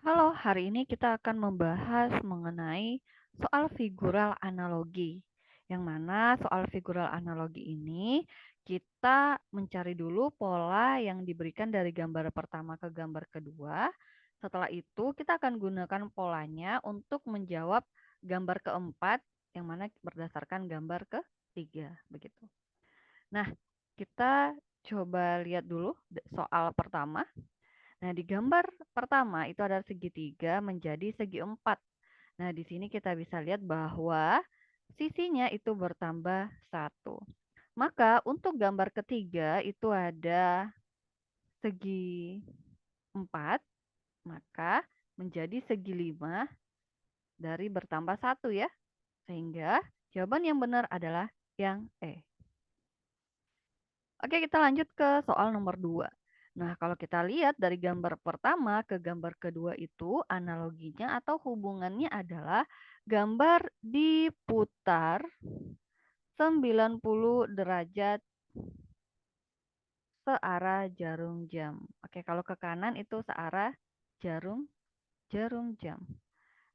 Halo, hari ini kita akan membahas mengenai soal figural analogi. Yang mana soal figural analogi ini kita mencari dulu pola yang diberikan dari gambar pertama ke gambar kedua. Setelah itu kita akan gunakan polanya untuk menjawab gambar keempat yang mana berdasarkan gambar ketiga. Begitu. Nah, kita coba lihat dulu soal pertama. Nah, di gambar pertama itu ada segitiga menjadi segi empat. Nah, di sini kita bisa lihat bahwa sisinya itu bertambah satu. Maka untuk gambar ketiga itu ada segi empat, maka menjadi segi lima dari bertambah satu ya. Sehingga jawaban yang benar adalah yang E. Oke, kita lanjut ke soal nomor 2. Nah, kalau kita lihat dari gambar pertama ke gambar kedua itu analoginya atau hubungannya adalah gambar diputar 90 derajat searah jarum jam. Oke, kalau ke kanan itu searah jarum jarum jam.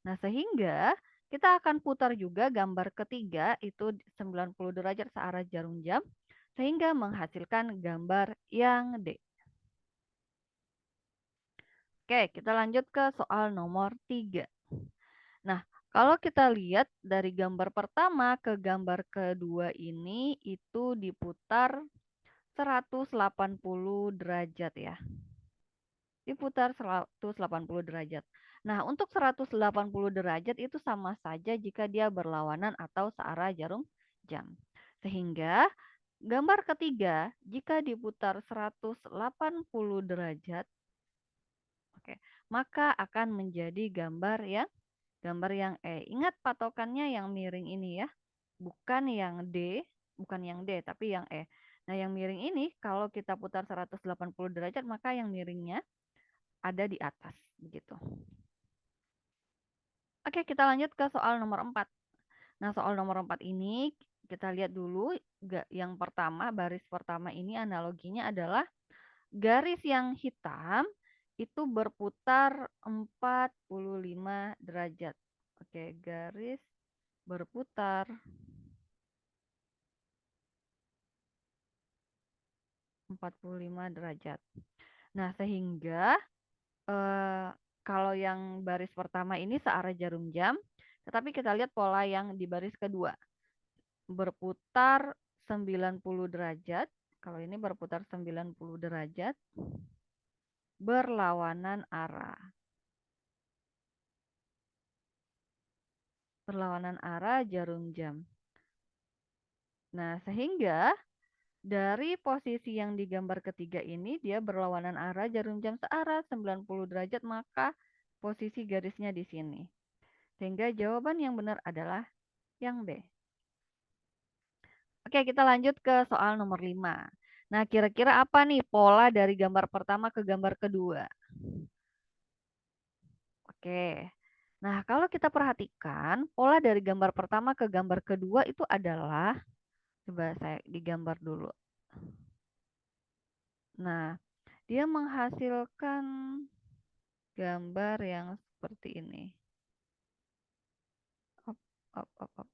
Nah, sehingga kita akan putar juga gambar ketiga itu 90 derajat searah jarum jam sehingga menghasilkan gambar yang D. Oke, kita lanjut ke soal nomor 3. Nah, kalau kita lihat dari gambar pertama ke gambar kedua ini itu diputar 180 derajat ya. Diputar 180 derajat. Nah, untuk 180 derajat itu sama saja jika dia berlawanan atau searah jarum jam. Sehingga gambar ketiga jika diputar 180 derajat, oke, maka akan menjadi gambar yang E. Ingat patokannya yang miring ini ya, bukan yang D, tapi yang E. Nah, yang miring ini kalau kita putar 180 derajat, maka yang miringnya ada di atas, begitu. Oke, kita lanjut ke soal nomor 4. Nah, soal nomor 4 ini kita lihat dulu yang pertama, baris pertama ini analoginya adalah garis yang hitam itu berputar 45 derajat. Oke, garis berputar 45 derajat. Nah, sehingga kalau yang baris pertama ini searah jarum jam, tetapi kita lihat pola yang di baris kedua. Berputar 90 derajat. Kalau ini berputar 90 derajat berlawanan arah. Berlawanan arah jarum jam. Nah, sehingga dari posisi yang digambar ketiga ini dia berlawanan arah jarum jam searah 90 derajat, maka posisi garisnya di sini. Sehingga jawaban yang benar adalah yang B. Oke, kita lanjut ke soal nomor 5. Nah, kira-kira apa nih pola dari gambar pertama ke gambar kedua? Oke. Nah, kalau kita perhatikan, pola dari gambar pertama ke gambar kedua itu adalah, coba saya digambar dulu. Nah, dia menghasilkan gambar yang seperti ini. Op, op, op, op.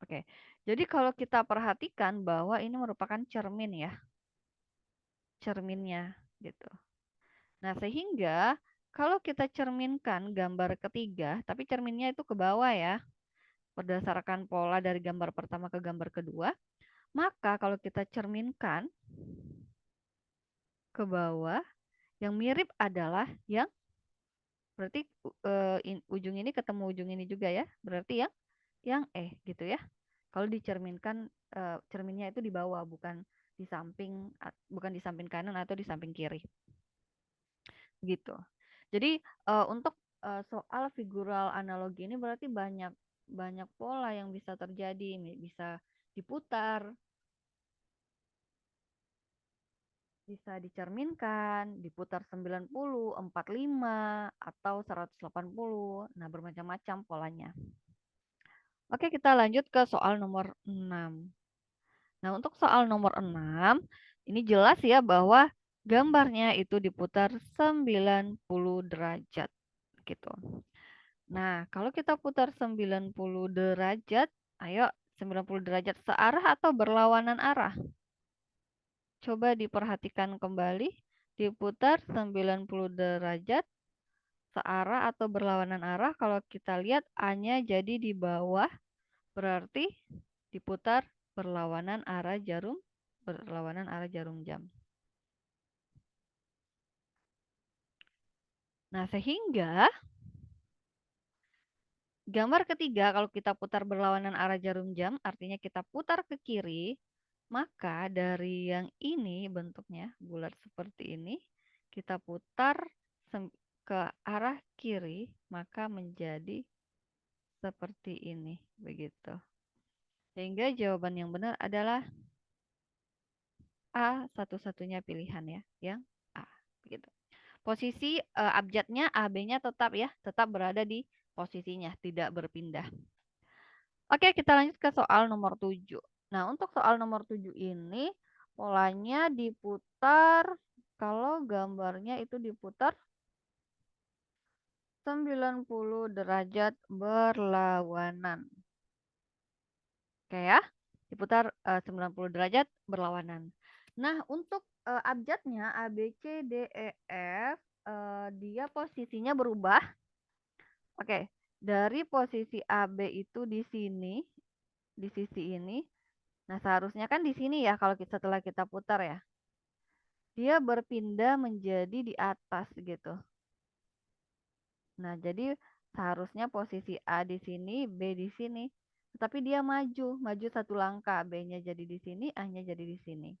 Oke, jadi kalau kita perhatikan bahwa ini merupakan cermin ya, cerminnya gitu. Nah, sehingga kalau kita cerminkan gambar ketiga, tapi cerminnya itu ke bawah ya, berdasarkan pola dari gambar pertama ke gambar kedua, maka kalau kita cerminkan ke bawah, yang mirip adalah yang berarti ujung ini ketemu ujung ini juga ya, berarti yang E gitu ya. Kalau dicerminkan cerminnya itu di bawah, bukan di samping kanan atau di samping kiri. Gitu. Jadi untuk soal figural analogi ini berarti banyak pola yang bisa terjadi, bisa diputar, bisa dicerminkan, diputar 90, 45, atau 180. Nah, bermacam-macam polanya. Oke, kita lanjut ke soal nomor 6. Nah, untuk soal nomor 6, ini jelas ya bahwa gambarnya itu diputar 90 derajat gitu. Nah, kalau kita putar 90 derajat, ayo 90 derajat searah atau berlawanan arah? Coba diperhatikan kembali, diputar 90 derajat searah atau berlawanan arah. Kalau kita lihat A-nya jadi di bawah, berarti diputar berlawanan arah jarum jam. Nah, sehingga gambar ketiga kalau kita putar berlawanan arah jarum jam, artinya kita putar ke kiri, maka dari yang ini bentuknya bulat seperti ini, kita putar ke arah kiri, maka menjadi seperti ini, begitu. Sehingga jawaban yang benar adalah A, satu-satunya pilihan ya, yang A, begitu. Posisi abjadnya AB-nya tetap ya, tetap berada di posisinya, tidak berpindah. Oke, kita lanjut ke soal nomor 7. Nah, untuk soal nomor 7 ini polanya diputar, kalau gambarnya itu diputar 90 derajat berlawanan. Oke ya, diputar 90 derajat berlawanan. Nah, untuk abjadnya A, B, C, D, E, F, dia posisinya berubah. Oke, dari posisi AB itu di sini, di sisi ini. Nah, seharusnya kan di sini ya kalau setelah kita putar ya. Dia berpindah menjadi di atas gitu. Nah, jadi seharusnya posisi A di sini, B di sini. Tapi dia maju satu langkah. B-nya jadi di sini, A-nya jadi di sini.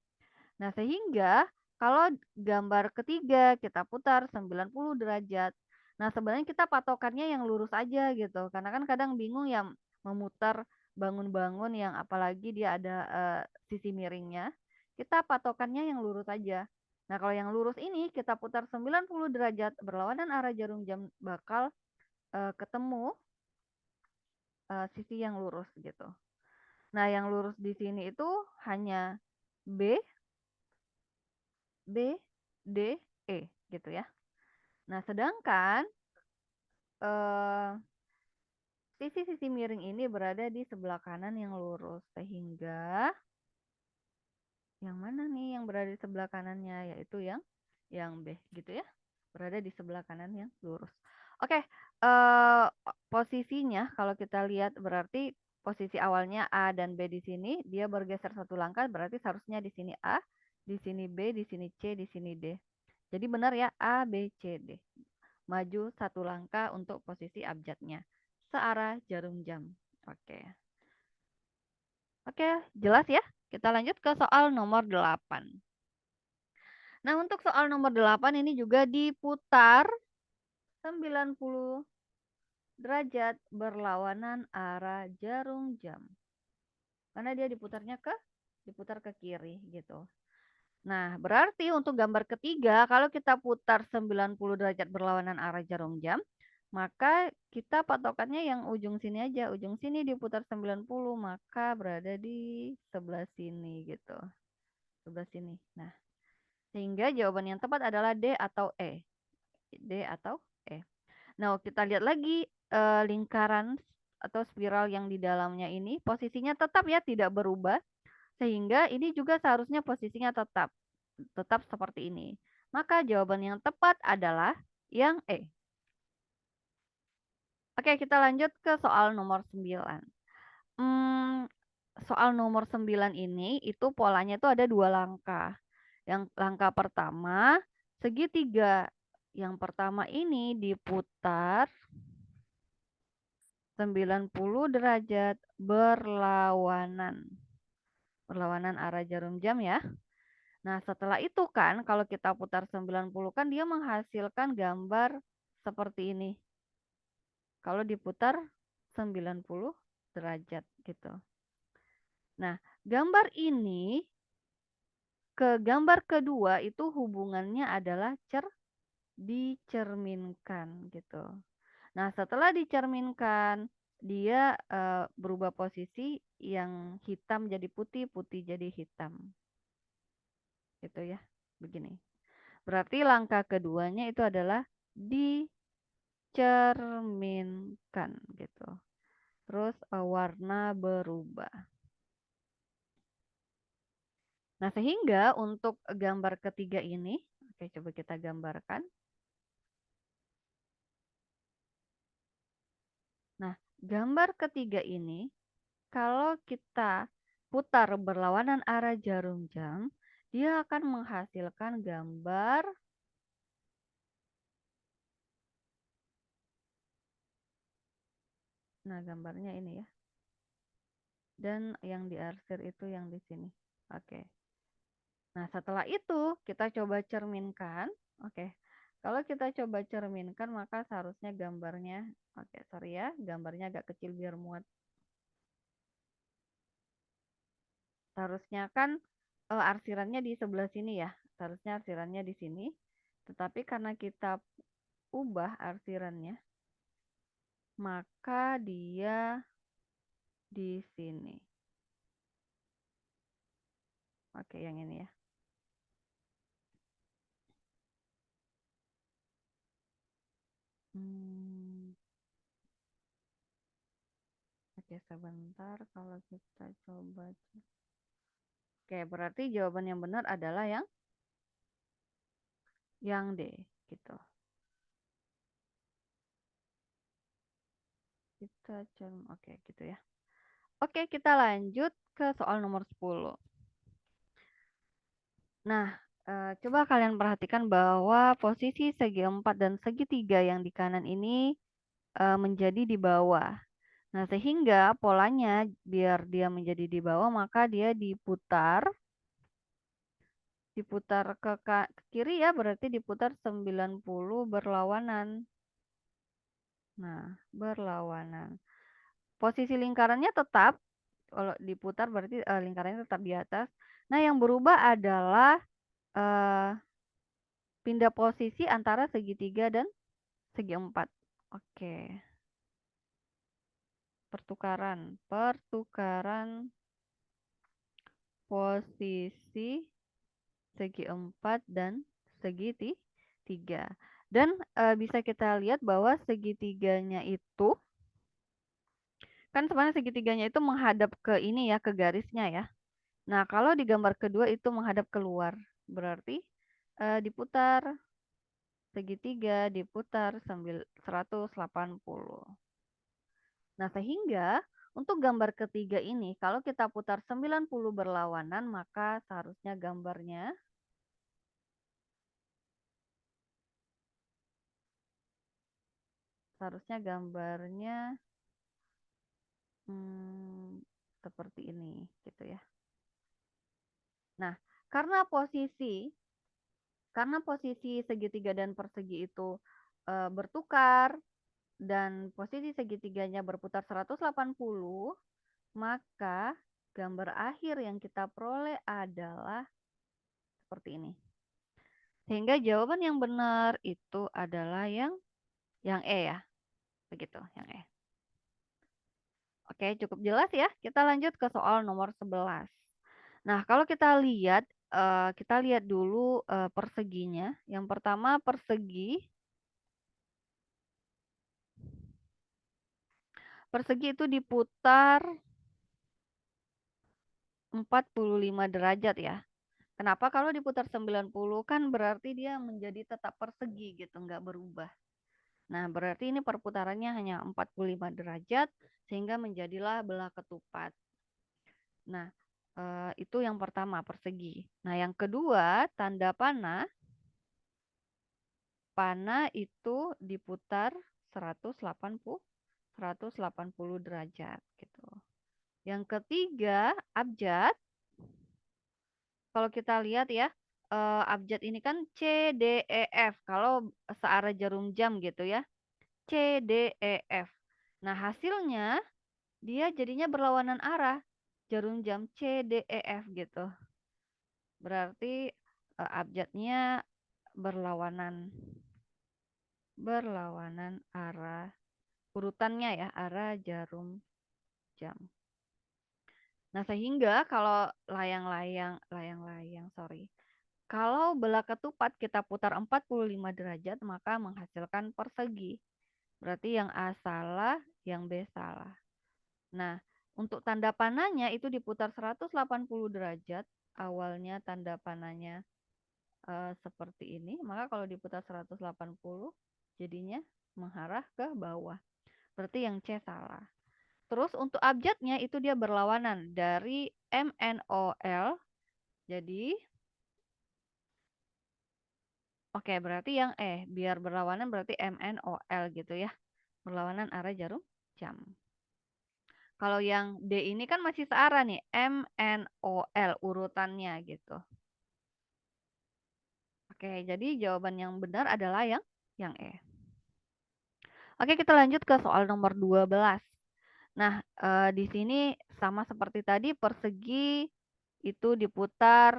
Nah, sehingga kalau gambar ketiga kita putar 90 derajat. Nah, sebenarnya kita patokannya yang lurus aja gitu. Karena kan kadang bingung ya memutar bangun-bangun yang apalagi dia ada sisi miringnya. Kita patokannya yang lurus aja. Nah, kalau yang lurus ini kita putar 90 derajat berlawanan arah jarum jam bakal ketemu sisi yang lurus gitu. Nah, yang lurus di sini itu hanya B, B, D, E gitu ya. Nah, sedangkan sisi-sisi miring ini berada di sebelah kanan yang lurus. Sehingga yang mana nih yang berada di sebelah kanannya? Yaitu yang B gitu ya. Berada di sebelah kanan yang lurus. Oke, posisinya kalau kita lihat berarti posisi awalnya A dan B di sini, dia bergeser satu langkah, berarti seharusnya di sini A, di sini B, di sini C, di sini D. Jadi benar ya A, B, C, D. Maju satu langkah untuk posisi abjadnya. Searah jarum jam. Oke. Oke, jelas ya? Kita lanjut ke soal nomor 8. Nah, untuk soal nomor 8 ini juga diputar 90 derajat berlawanan arah jarum jam. Karena dia diputar ke kiri gitu. Nah, berarti untuk gambar ketiga, kalau kita putar 90 derajat berlawanan arah jarum jam, maka kita patokannya yang ujung sini aja. Ujung sini diputar 90, maka berada di sebelah sini gitu. Sebelah sini. Nah, sehingga jawaban yang tepat adalah D atau E. D atau E. Nah, kita lihat lagi lingkaran atau spiral yang di dalamnya ini, posisinya tetap ya, tidak berubah. Sehingga ini juga seharusnya posisinya tetap seperti ini. Maka jawaban yang tepat adalah yang E. Oke, kita lanjut ke soal nomor 9. Soal nomor 9 ini itu polanya itu ada 2 langkah. Yang langkah pertama, segitiga. Yang pertama ini diputar 90 derajat berlawanan. Berlawanan arah jarum jam ya. Nah, setelah itu kan kalau kita putar 90 kan dia menghasilkan gambar seperti ini. Kalau diputar 90 derajat gitu. Nah, gambar ini ke gambar kedua itu hubungannya adalah dicerminkan gitu. Nah, setelah dicerminkan dia berubah posisi, yang hitam jadi putih, putih jadi hitam. Gitu ya. Begini. Berarti langkah keduanya itu adalah dicerminkan gitu. Terus warna berubah. Nah, sehingga untuk gambar ketiga ini, oke coba kita gambarkan. Nah, gambar ketiga ini, kalau kita putar berlawanan arah jarum jam, dia akan menghasilkan gambar. Nah, gambarnya ini ya. Dan yang diarsir itu yang di sini. Oke. Nah, setelah itu kita coba cerminkan. Oke. Kalau kita coba cerminkan, maka seharusnya gambarnya, oke, sorry ya, gambarnya agak kecil biar muat. Seharusnya kan arsirannya di sebelah sini ya. Seharusnya arsirannya di sini. Tetapi karena kita ubah arsirannya, maka dia di sini. Oke, yang ini ya. Oke, sebentar kalau kita coba. Oke, berarti jawaban yang benar adalah yang D gitu. Oke gitu ya. Oke, kita lanjut ke soal nomor 10. Nah, coba kalian perhatikan bahwa posisi segi 4 dan segitiga yang di kanan ini menjadi di bawah. Nah, sehingga polanya biar dia menjadi di bawah, maka dia diputar ke kiri ya, berarti diputar 90 berlawanan. Nah, berlawanan. Posisi lingkarannya tetap, kalau diputar berarti lingkarannya tetap di atas. Nah, yang berubah adalah pindah posisi antara segitiga dan segi 4. Oke. Pertukaran posisi segi 4 dan segitiga. Dan bisa kita lihat bahwa segitiganya itu kan sebenarnya segitiganya itu menghadap ke ini ya, ke garisnya ya. Nah, kalau di gambar kedua itu menghadap keluar, berarti diputar segitiga, diputar 180. Nah, sehingga untuk gambar ketiga ini, kalau kita putar 90 berlawanan, maka seharusnya gambarnya seperti ini, gitu ya. Nah, karena posisi segitiga dan persegi itu bertukar dan posisi segitiganya berputar 180, maka gambar akhir yang kita peroleh adalah seperti ini. Sehingga jawaban yang benar itu adalah yang E ya. Begitu, yang E. Oke, cukup jelas ya. Kita lanjut ke soal nomor 11. Nah, kalau kita lihat dulu perseginya. Yang pertama persegi itu diputar 45 derajat ya. Kenapa? Kalau diputar 90 kan berarti dia menjadi tetap persegi gitu, nggak berubah. Nah, berarti ini perputarannya hanya 45 derajat sehingga menjadilah belah ketupat. Nah, itu yang pertama persegi. Nah, yang kedua tanda panah. Panah itu diputar 180 derajat gitu. Yang ketiga abjad. Kalau kita lihat ya, abjad ini kan C, D, E, F. Kalau searah jarum jam gitu ya. C, D, E, F. Nah, hasilnya dia jadinya berlawanan arah. Jarum jam C, D, E, F gitu. Berarti abjadnya berlawanan arah urutannya ya, arah jarum jam. Nah, sehingga kalau layang-layang, sorry. Kalau belah ketupat kita putar 45 derajat, maka menghasilkan persegi. Berarti yang A salah, yang B salah. Nah, untuk tanda panahnya itu diputar 180 derajat. Awalnya tanda panahnya seperti ini. Maka kalau diputar 180, jadinya mengarah ke bawah. Berarti yang C salah. Terus untuk abjadnya itu dia berlawanan dari MNOL. Jadi, oke, berarti yang biar berlawanan berarti MNOL gitu ya. Berlawanan arah jarum jam. Kalau yang D ini kan masih searah nih, MNOL urutannya gitu. Oke, jadi jawaban yang benar adalah yang E. Oke, kita lanjut ke soal nomor 12. Nah, di sini sama seperti tadi persegi itu diputar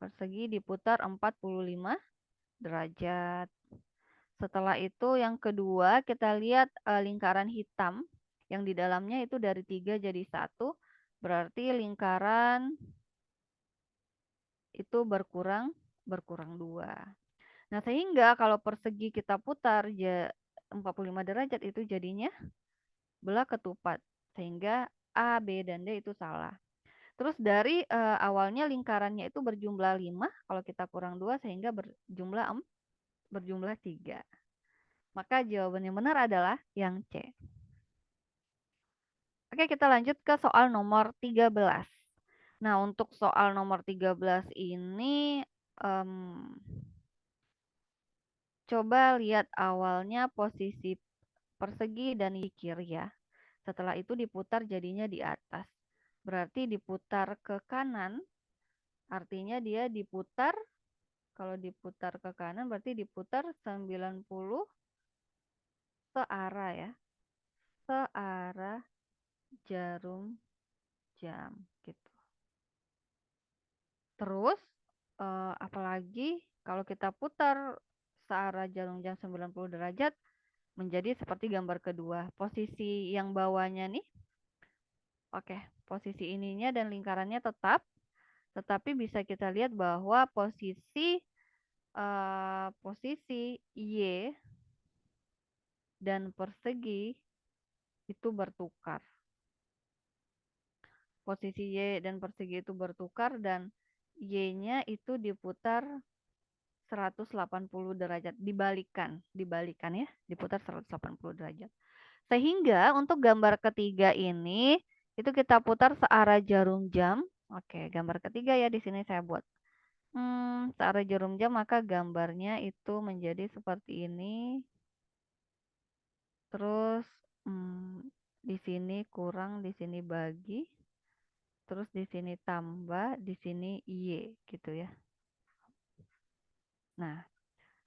45 derajat. Setelah itu yang kedua kita lihat lingkaran hitam yang di dalamnya itu dari 3 jadi 1. Berarti lingkaran itu berkurang 2. Nah, sehingga kalau persegi kita putar 45 derajat itu jadinya belah ketupat. Sehingga A, B, dan D itu salah. Terus dari awalnya lingkarannya itu berjumlah 5, kalau kita kurang 2 sehingga berjumlah 3. Maka jawaban yang benar adalah yang C. Oke, kita lanjut ke soal nomor 13. Nah, untuk soal nomor 13 ini coba lihat awalnya posisi persegi dan di kiri ya. Setelah itu diputar jadinya di atas. Berarti diputar ke kanan, artinya dia diputar, kalau diputar ke kanan berarti diputar 90 searah ya. Searah jarum jam gitu. Terus apalagi kalau kita putar searah jarum jam 90 derajat menjadi seperti gambar kedua. Posisi yang bawahnya nih, oke, posisi ininya dan lingkarannya tetap, tetapi bisa kita lihat bahwa posisi Y dan persegi itu bertukar. Posisi Y dan persegi itu bertukar dan Y-nya itu diputar 180 derajat, dibalikan ya, diputar 180 derajat. Sehingga untuk gambar ketiga ini itu kita putar searah jarum jam. Oke, gambar ketiga ya di sini saya buat. Searah jarum jam maka gambarnya itu menjadi seperti ini. Terus di sini kurang, di sini bagi. Terus di sini tambah, di sini Y gitu ya. Nah,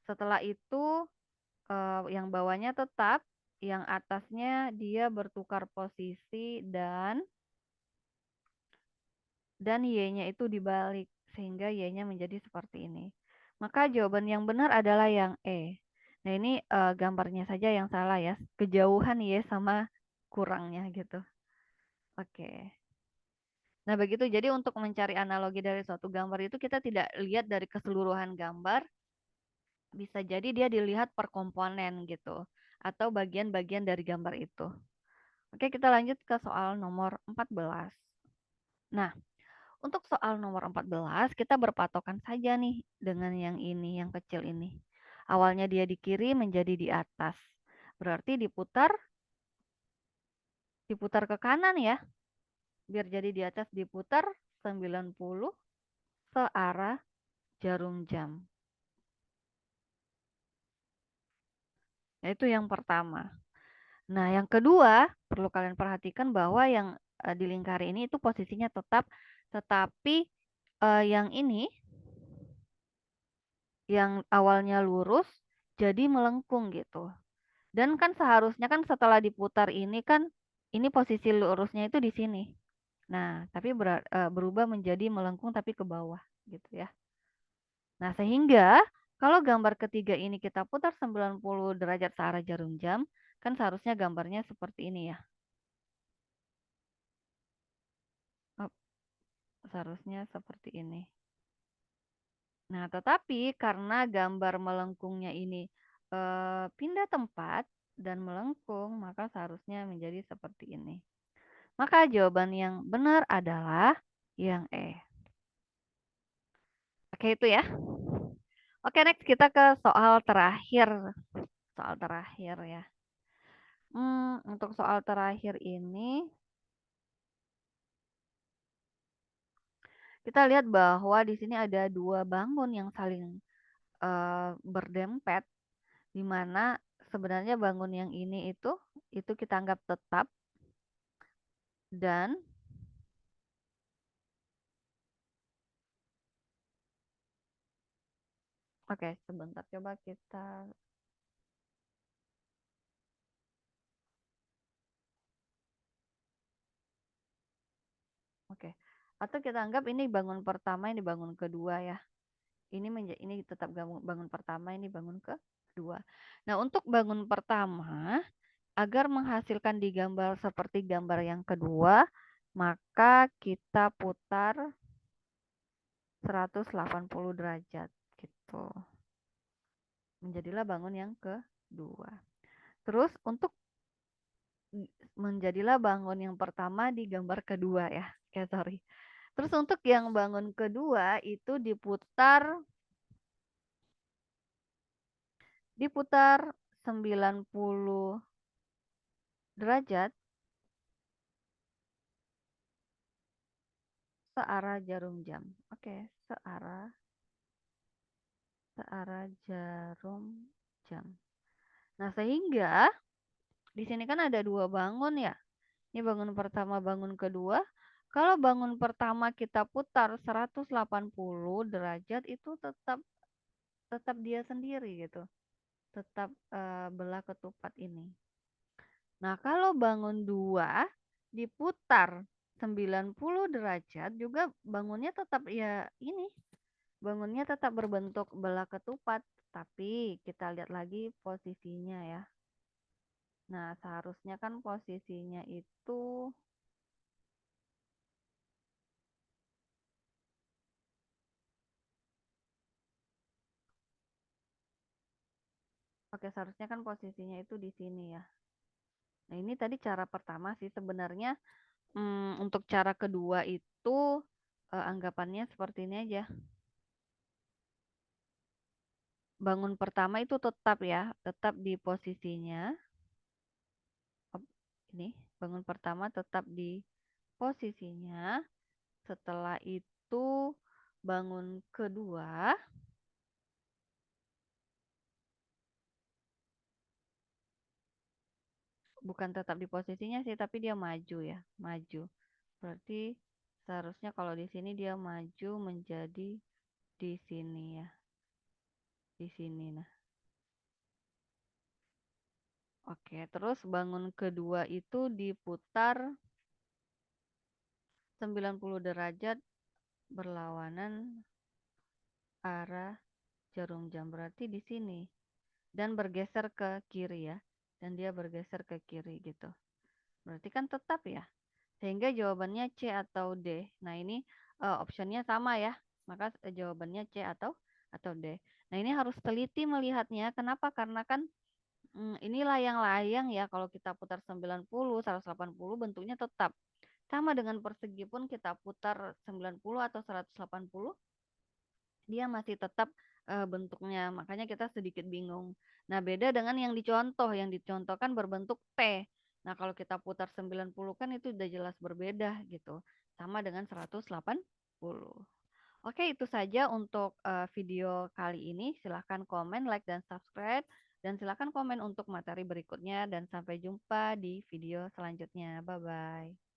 setelah itu yang bawahnya tetap, yang atasnya dia bertukar posisi dan Y-nya itu dibalik sehingga Y-nya menjadi seperti ini. Maka jawaban yang benar adalah yang E. Nah, ini gambarnya saja yang salah ya. Kejauhan Y sama kurangnya gitu. Oke. Nah, begitu. Jadi untuk mencari analogi dari suatu gambar itu kita tidak lihat dari keseluruhan gambar. Bisa jadi dia dilihat per komponen gitu. Atau bagian-bagian dari gambar itu. Oke, kita lanjut ke soal nomor 14. Nah, untuk soal nomor 14, kita berpatokan saja nih dengan yang ini, yang kecil ini. Awalnya dia di kiri menjadi di atas. Berarti diputar ke kanan ya. Biar jadi di atas diputar 90 searah jarum jam. Nah, itu yang pertama. Nah, yang kedua, perlu kalian perhatikan bahwa yang di lingkar ini itu posisinya tetap, tetapi yang ini, yang awalnya lurus, jadi melengkung gitu. Dan kan seharusnya kan setelah diputar ini kan, ini posisi lurusnya itu di sini. Nah, tapi berubah menjadi melengkung tapi ke bawah gitu ya. Nah, sehingga kalau gambar ketiga ini kita putar 90 derajat searah jarum jam, kan seharusnya gambarnya seperti ini ya. Oh, seharusnya seperti ini. Nah, tetapi karena gambar melengkungnya ini pindah tempat dan melengkung, maka seharusnya menjadi seperti ini. Maka jawaban yang benar adalah yang E. Oke, itu ya. Oke, next kita ke soal terakhir. Soal terakhir ya. Untuk soal terakhir ini, kita lihat bahwa di sini ada dua bangun yang saling berdempet, di mana sebenarnya bangun yang ini itu kita anggap tetap, dan oke, sebentar coba kita oke. Atau kita anggap ini bangun pertama, ini bangun kedua ya. Ini tetap bangun pertama, ini bangun kedua. Nah, untuk bangun pertama, agar menghasilkan di gambar seperti gambar yang kedua, maka kita putar 180 derajat gitu. Menjadilah bangun yang kedua. Terus untuk menjadilah bangun yang pertama di gambar kedua ya. Sorry. Terus untuk yang bangun kedua itu diputar 90 derajat searah jarum jam. Oke, searah jarum jam. Nah, sehingga di sini kan ada dua bangun ya. Ini bangun pertama, bangun kedua. Kalau bangun pertama kita putar 180 derajat itu tetap dia sendiri gitu. Tetap belah ketupat ini. Nah, kalau bangun dua diputar 90 derajat juga bangunnya tetap ya ini. Bangunnya tetap berbentuk belah ketupat, tapi kita lihat lagi posisinya ya. Nah, seharusnya kan posisinya itu oke, seharusnya kan posisinya itu di sini ya. Nah, ini tadi cara pertama sih sebenarnya. Untuk cara kedua itu anggapannya seperti ini aja. Bangun pertama itu tetap ya, tetap di posisinya. Ini bangun pertama tetap di posisinya. Setelah itu bangun kedua bukan tetap di posisinya sih, tapi dia maju ya, maju. Berarti seharusnya kalau di sini dia maju menjadi di sini ya, di sini. Nah, oke, terus bangun kedua itu diputar 90 derajat berlawanan arah jarum jam, berarti di sini. Dan bergeser ke kiri ya. Dan dia bergeser ke kiri gitu. Berarti kan tetap ya. Sehingga jawabannya C atau D. Nah, ini optionnya sama ya. Maka jawabannya C atau D. Nah, ini harus teliti melihatnya. Kenapa? Karena kan ini layang-layang ya. Kalau kita putar 90, 180 bentuknya tetap. Sama dengan persegi pun kita putar 90 atau 180, dia masih tetap bentuknya. Makanya kita sedikit bingung. Nah, beda dengan yang dicontoh. Yang dicontohkan berbentuk T. Nah, kalau kita putar 90 kan itu udah jelas berbeda gitu. Sama dengan 180. Oke, itu saja untuk video kali ini. Silahkan komen, like, dan subscribe. Dan silahkan komen untuk materi berikutnya. Dan sampai jumpa di video selanjutnya. Bye-bye.